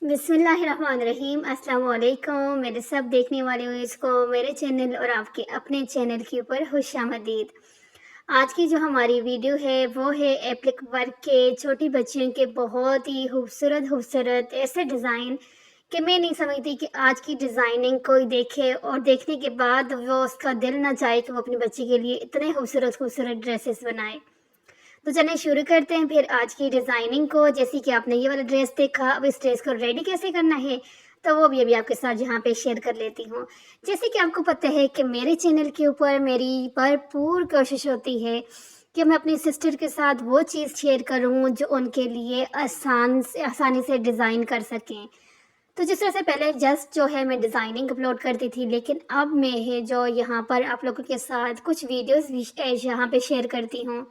बिस्मिल्लाहिर्रहमानिर्रहीम। अस्सलाम वालेकुम मेरे सब देखने वाले व्यूअर्स को मेरे चैनल और आपके अपने चैनल के ऊपर खुशामदीद। आज की जो हमारी वीडियो है वो है एप्लिक वर्क के छोटी बच्चियों के बहुत ही खूबसूरत खूबसूरत ऐसे डिज़ाइन कि मैं नहीं समझती कि आज की डिज़ाइनिंग कोई देखे और देखने के बाद वो उसका दिल ना चाहे कि वो अपनी बच्ची के लिए इतने खूबसूरत खूबसूरत ड्रेसेस बनाए। तो चलिए शुरू करते हैं फिर आज की डिज़ाइनिंग को। जैसे कि आपने ये वाला ड्रेस देखा, अब इस ड्रेस को रेडी कैसे करना है तो वो भी अभी आपके साथ यहाँ पे शेयर कर लेती हूँ। जैसे कि आपको पता है कि मेरे चैनल के ऊपर मेरी भरपूर कोशिश होती है कि मैं अपनी सिस्टर के साथ वो चीज़ शेयर करूँ जो उनके लिए आसानी से डिज़ाइन कर सकें। तो जिस तरह से पहले जस्ट जो है मैं डिज़ाइनिंग अपलोड करती थी, लेकिन अब मैं है जो यहाँ पर आप लोगों के साथ कुछ वीडियोस भी यहाँ पे शेयर करती हूँ।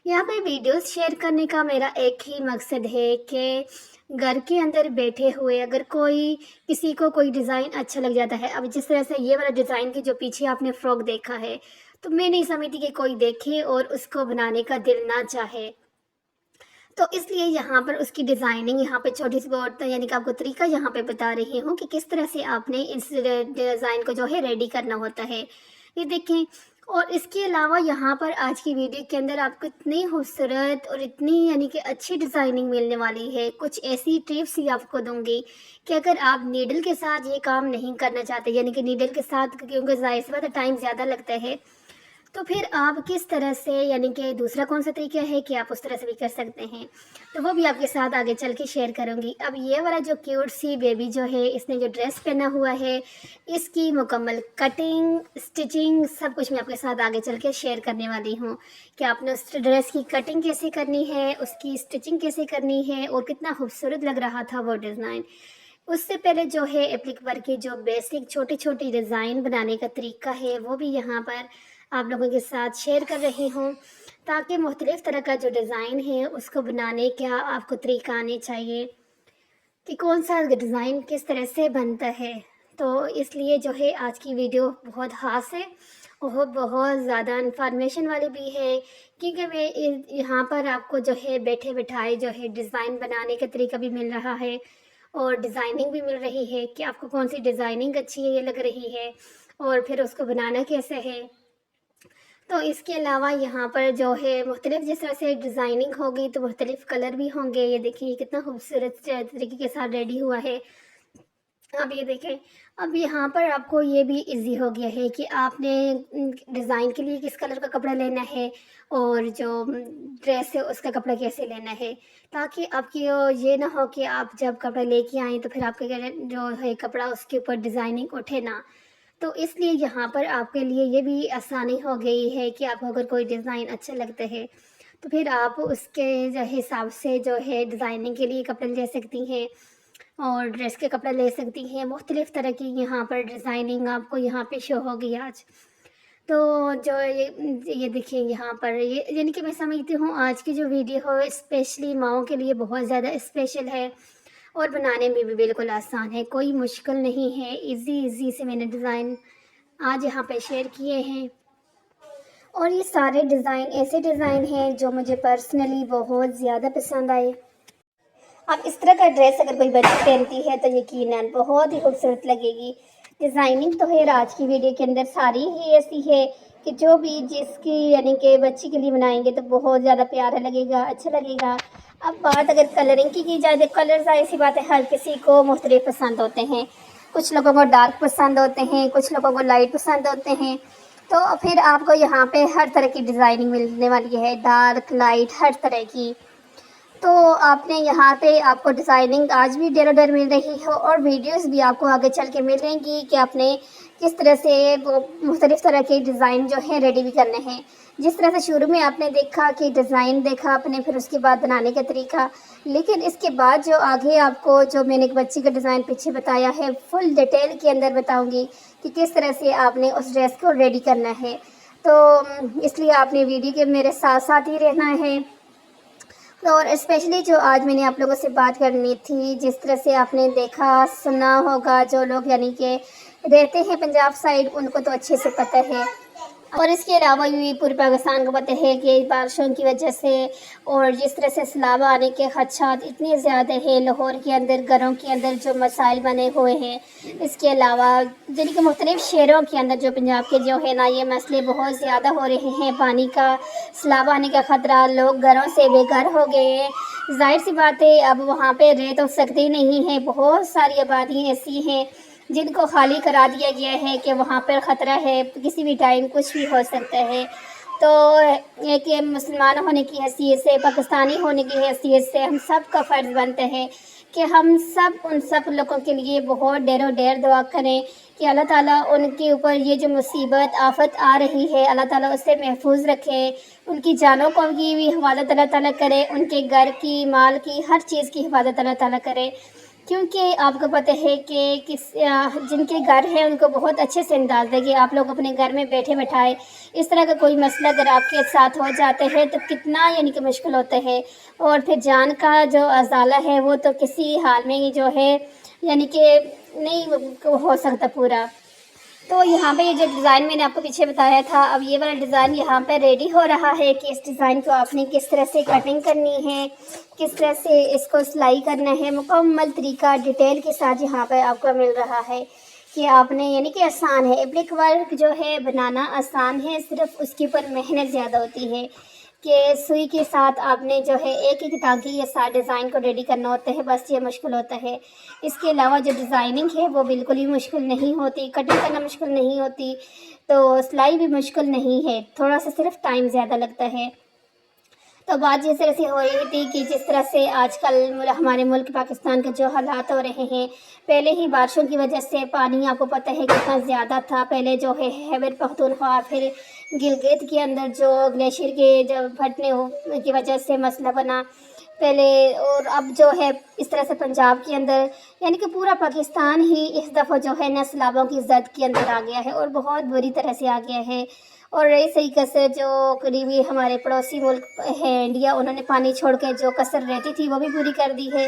यहाँ पे वीडियोस शेयर करने का मेरा एक ही मकसद है कि घर के अंदर बैठे हुए अगर किसी को कोई डिज़ाइन अच्छा लग जाता है, अब जिस तरह से ये वाला डिज़ाइन की जो पीछे आपने फ्रॉक देखा है, तो मैं नहीं समझती कि कोई देखे और उसको बनाने का दिल ना चाहे। तो इसलिए यहाँ पर उसकी डिज़ाइनिंग यहाँ पे छोटी सी बहुत यानी कि आपको तरीका यहाँ पे बता रही हूँ कि किस तरह से आपने इस डिज़ाइन को जो है रेडी करना होता है। ये देखें। और इसके अलावा यहाँ पर आज की वीडियो के अंदर आपको इतनी खूबसूरत और इतनी यानी कि अच्छी डिज़ाइनिंग मिलने वाली है। कुछ ऐसी टिप्स ही आपको दूंगी कि अगर आप नीडल के साथ ये काम नहीं करना चाहते, यानी कि नीडल के साथ क्योंकि ज़ाहिर सी बात है टाइम ज़्यादा लगता है, तो फिर आप किस तरह से यानी कि दूसरा कौन सा तरीका है कि आप उस तरह से भी कर सकते हैं, तो वो भी आपके साथ आगे चल के शेयर करूँगी। अब ये वाला जो क्यूट सी बेबी जो है, इसने जो ड्रेस पहना हुआ है, इसकी मुकम्मल कटिंग स्टिचिंग सब कुछ मैं आपके साथ आगे चल के शेयर करने वाली हूँ कि आपने उस ड्रेस की कटिंग कैसे करनी है, उसकी स्टिचिंग कैसे करनी है और कितना खूबसूरत लग रहा था वो डिज़ाइन। उससे पहले जो है एप्लिक वर्क की जो बेसिक छोटी छोटी डिज़ाइन बनाने का तरीका है वो भी यहाँ पर आप लोगों के साथ शेयर कर रही हूँ, ताकि मुख्तलिफ़ तरह का जो डिज़ाइन है उसको बनाने का आपको तरीका आने चाहिए कि कौन सा डिज़ाइन किस तरह से बनता है। तो इसलिए जो है आज की वीडियो बहुत ख़ास है और बहुत ज़्यादा इन्फॉर्मेशन वाली भी है, क्योंकि मैं यहाँ पर आपको जो है बैठे बिठाए जो है डिज़ाइन बनाने का तरीका भी मिल रहा है और डिज़ाइनिंग भी मिल रही है कि आपको कौन सी डिज़ाइनिंग अच्छी है ये लग रही है और फिर उसको बनाना कैसे है। तो इसके अलावा यहाँ पर जो है मुख्तलिफ़ जिस तरह से डिज़ाइनिंग होगी तो मुख्तलिफ़ कलर भी होंगे। ये देखिए कितना खूबसूरत तरीके के साथ रेडी हुआ है। अब ये देखें, अब यहाँ पर आपको ये भी इजी हो गया है कि आपने डिज़ाइन के लिए किस कलर का कपड़ा लेना है और जो ड्रेस है उसका कपड़ा कैसे लेना है, ताकि आपकी ये ना हो कि आप जब कपड़ा लेके आएँ तो फिर आपके जो है कपड़ा उसके ऊपर डिज़ाइनिंग उठे ना। तो इसलिए यहाँ पर आपके लिए ये भी आसानी हो गई है कि आपको अगर कोई डिज़ाइन अच्छा लगता है तो फिर आप उसके जो हिसाब से जो है डिज़ाइनिंग के लिए कपड़े ले सकती हैं और ड्रेस के कपड़े ले सकती हैं। मुख्तलिफ़ तरह की यहाँ पर डिज़ाइनिंग आपको यहाँ पे शो होगी आज। तो जो ये देखिए यहाँ पर ये यानी कि मैं समझती हूँ आज की जो वीडियो हो स्पेशली माँओं के लिए बहुत ज़्यादा स्पेशल है और बनाने में भी बिल्कुल आसान है, कोई मुश्किल नहीं है। इजी से मैंने डिज़ाइन आज यहाँ पे शेयर किए हैं और ये सारे डिज़ाइन ऐसे डिज़ाइन हैं जो मुझे पर्सनली बहुत ज़्यादा पसंद आए। अब इस तरह का ड्रेस अगर कोई बच्ची पहनती है तो यकीनन बहुत ही खूबसूरत लगेगी। डिज़ाइनिंग तो है आज की वीडियो के अंदर सारी ही ऐसी है कि जो भी जिसकी यानी कि बच्ची के लिए बनाएंगे तो बहुत ज़्यादा प्यारा लगेगा, अच्छा लगेगा। अब बात अगर कलरिंग की जाए तो कलर ऐसी बात है हर किसी को मुख्तलिफ पसंद होते हैं। कुछ लोगों को डार्क पसंद होते हैं, कुछ लोगों को लाइट पसंद होते हैं। तो फिर आपको यहाँ पे हर तरह की डिज़ाइनिंग मिलने वाली है, डार्क लाइट हर तरह की। तो आपने यहाँ पे आपको डिज़ाइनिंग आज भी डेर डेर मिल रही है और वीडियोस भी आपको आगे चल के मिलेंगी कि आपने किस तरह से वो मुख्तलिफ़ तरह के डिज़ाइन जो हैं रेडी भी करने हैं। जिस तरह से शुरू में आपने देखा कि डिज़ाइन देखा आपने, फिर उसके बाद बनाने का तरीका, लेकिन इसके बाद जो आगे आपको जो मैंने एक बच्ची का डिज़ाइन पीछे बताया है फुल डिटेल के अंदर बताऊँगी कि किस तरह से आपने उस ड्रेस को रेडी करना है। तो इसलिए आपने वीडियो के मेरे साथ साथ ही रहना है। और स्पेशली जो आज मैंने आप लोगों से बात करनी थी, जिस तरह से आपने देखा सुना होगा, जो लोग यानी कि रहते हैं पंजाब साइड उनको तो अच्छे से पता है। اور اس کے علاوہ بھی پورے پاکستان کو پتہ ہے کہ بارشوں کی وجہ سے اور جس طرح سے سیلاب آنے کے خدشات اتنے زیادہ ہیں، لاہور کے اندر گھروں کے اندر جو مسائل بنے ہوئے ہیں، اس کے علاوہ یعنی کہ مختلف شہروں کے اندر جو پنجاب کے جو ہے نا یہ مسئلے بہت زیادہ ہو رہے ہیں، پانی کا سیلاب آنے کا خطرہ، لوگ گھروں سے بے گھر ہو گئے ہیں۔ ظاہر سی بات ہے اب وہاں پہ رہ تو سکتے نہیں ہیں، بہت ساری آبادیاں ایسی ہیں جن کو خالی کرا دیا گیا ہے کہ وہاں پر خطرہ ہے، کسی بھی ٹائم کچھ بھی ہو سکتا ہے۔ تو ایک مسلمان ہونے کی حیثیت سے، پاکستانی ہونے کی حیثیت سے ہم سب کا فرض بنتا ہے کہ ہم سب ان سب لوگوں کے لیے بہت ڈیر و ڈیر دعا کریں کہ اللہ تعالیٰ ان کے اوپر یہ جو مصیبت آفت آ رہی ہے اللہ تعالیٰ اس سے محفوظ رکھے، ان کی جانوں کو کی بھی حفاظت اللہ تعالیٰ کرے، ان کے گھر کی، مال کی، ہر چیز کی حفاظت اللہ تعالیٰ کرے، کیونکہ آپ کو پتہ ہے کہ جن کے گھر ہیں ان کو بہت اچھے سے انداز دے کہ آپ لوگ اپنے گھر میں بیٹھے بٹھائے اس طرح کا کوئی مسئلہ اگر آپ کے ساتھ ہو جاتے ہیں تو کتنا یعنی کہ مشکل ہوتا ہے، اور پھر جان کا جو ازالہ ہے وہ تو کسی حال میں ہی جو ہے یعنی کہ نہیں ہو سکتا پورا۔ تو یہاں پہ یہ جو ڈیزائن میں نے آپ کو پیچھے بتایا تھا، اب یہ والا ڈیزائن یہاں پہ ریڈی ہو رہا ہے کہ اس ڈیزائن کو آپ نے کس طرح سے کٹنگ کرنی ہے، کس طرح سے اس کو سلائی کرنا ہے، مکمل طریقہ ڈیٹیل کے ساتھ یہاں پہ آپ کو مل رہا ہے کہ آپ نے یعنی کہ آسان ہے، ایپلک ورک جو ہے بنانا آسان ہے، صرف اس کے اوپر محنت زیادہ ہوتی ہے کہ سوئی کے ساتھ آپ نے جو ہے ایک ایک ٹانکے یہ سارے ڈیزائن کو ریڈی کرنا ہوتا ہے، بس یہ مشکل ہوتا ہے۔ اس کے علاوہ جو ڈیزائننگ ہے وہ بالکل ہی مشکل نہیں ہوتی، کٹنگ کرنا مشکل نہیں ہوتی، تو سلائی بھی مشکل نہیں ہے، تھوڑا سا صرف ٹائم زیادہ لگتا ہے۔ تو بات جس طرح سے ہو رہی تھی کہ جس طرح سے آج کل ہمارے ملک پاکستان کے جو حالات ہو رہے ہیں، پہلے ہی بارشوں کی وجہ سے پانی آپ کو پتہ ہے کتنا زیادہ تھا، پہلے جو ہے خیبر پختونخوا پھر گلگت کے اندر جو گلیشیئر کے جو پھٹنے کی وجہ سے مسئلہ بنا پہلے، اور اب جو ہے اس طرح سے پنجاب کے اندر یعنی کہ پورا پاکستان ہی اس دفعہ جو ہے نا سیلابوں کی زد کے اندر آ گیا ہے اور بہت بری طرح سے آ گیا ہے۔ اور رہی صحیح کثر جو قریبی ہمارے پڑوسی ملک ہے انڈیا، انہوں نے پانی چھوڑ کے جو کثر رہتی تھی وہ بھی پوری کر دی ہے،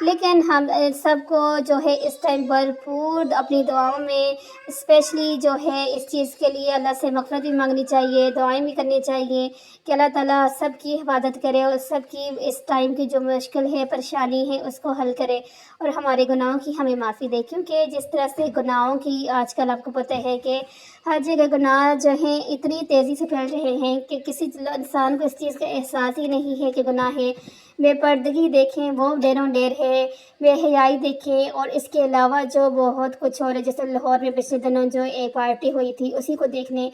لیکن ہم سب کو جو ہے اس ٹائم بھرپور اپنی دعاؤں میں اسپیشلی جو ہے اس چیز کے لیے اللہ سے مغفرت بھی مانگنی چاہیے، دعائیں بھی کرنی چاہیے کہ اللہ تعالیٰ سب کی حفاظت کرے اور سب کی اس ٹائم کی جو مشکل ہے، پریشانی ہے، اس کو حل کرے اور ہمارے گناہوں کی ہمیں معافی دے، کیونکہ جس طرح سے گناہوں کی آج کل آپ کو پتہ ہے کہ ہر جگہ گناہ جو ہیں اتنی تیزی سے پھیل رہے ہیں کہ کسی انسان کو اس چیز کا احساس ہی نہیں ہے کہ گناہ ہے۔ بے پردگی دیکھیں وہ ڈیروں ڈیر ہے، بے حیائی دیکھیں، اور اس کے علاوہ جو بہت کچھ ہو رہا ہے، جیسے لاہور میں پچھلے دنوں جو ایک پارٹی ہوئی تھی اسی کو دیکھنے،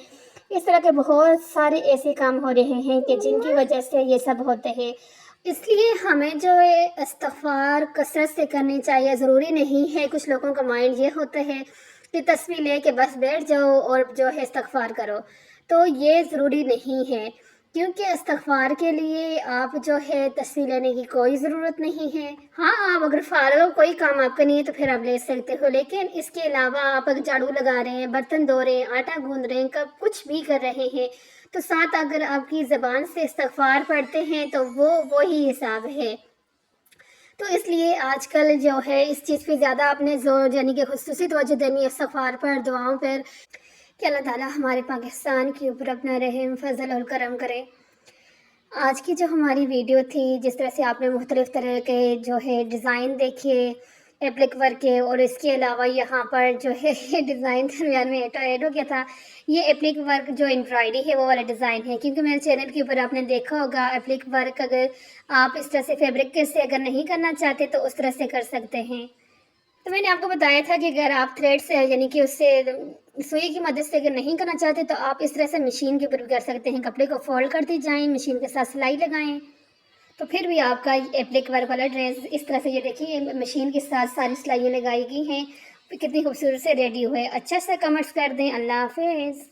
اس طرح کے بہت سارے ایسے کام ہو رہے ہیں کہ جن کی وجہ سے یہ سب ہوتے ہیں۔ اس لیے ہمیں جو ہے استغفار کثرت سے کرنی چاہیے، ضروری نہیں ہے، کچھ لوگوں کا مائنڈ یہ ہوتا ہے کہ تصویر لے کے بس بیٹھ جاؤ اور جو ہے استغفار کرو، تو یہ ضروری نہیں ہے، کیونکہ استغفار کے لیے آپ جو ہے تصویر لینے کی کوئی ضرورت نہیں ہے۔ ہاں آپ اگر فارغ کوئی کام آپ کا نہیں ہے تو پھر آپ لے سکتے ہو، لیکن اس کے علاوہ آپ اگر جھاڑو لگا رہے ہیں، برتن دھو رہے ہیں، آٹا گوندھ رہے ہیں، کچھ بھی کر رہے ہیں تو ساتھ اگر آپ کی زبان سے استغفار پڑھتے ہیں تو وہ وہی حساب ہے۔ تو اس لیے آج کل جو ہے اس چیز پہ زیادہ آپ نے زور یعنی کہ خصوصی توجہ دینی ہے استغفار پر، دعاؤں پر، کہ اللہ تعالیٰ ہمارے پاکستان کے اوپر اپنا رحم فضل اور کرم کرے۔ آج کی جو ہماری ویڈیو تھی، جس طرح سے آپ نے مختلف طرح کے جو ہے ڈیزائن دیکھیے ایپلک ورک کے، اور اس کے علاوہ یہاں پر جو ہے یہ ڈیزائن درمیان میں ایڈ ہو گیا تھا، یہ ایپلک ورک جو امبرائڈری ہے وہ والا ڈیزائن ہے، کیونکہ میرے چینل کے اوپر آپ نے دیکھا ہوگا ایپلک ورک اگر آپ اس طرح سے فیبرک سے اگر نہیں کرنا چاہتے تو اس طرح سے کر سکتے ہیں۔ تو میں نے آپ کو بتایا تھا کہ اگر آپ تھریڈ سے یعنی کہ اس سے سوئی کی مدد سے اگر نہیں کرنا چاہتے تو آپ اس طرح سے مشین کے اوپر بھی کر سکتے ہیں، کپڑے کو فولڈ کرتے جائیں، مشین کے ساتھ سلائی لگائیں، تو پھر بھی آپ کا ایپلک ورک والا ڈریس اس طرح سے، یہ دیکھیے مشین کے ساتھ ساری سلائیاں لگائی گئی ہیں، کتنی خوبصورت سے ریڈی ہوئے۔ اچھا سا کمنٹس کر دیں۔ اللہ حافظ۔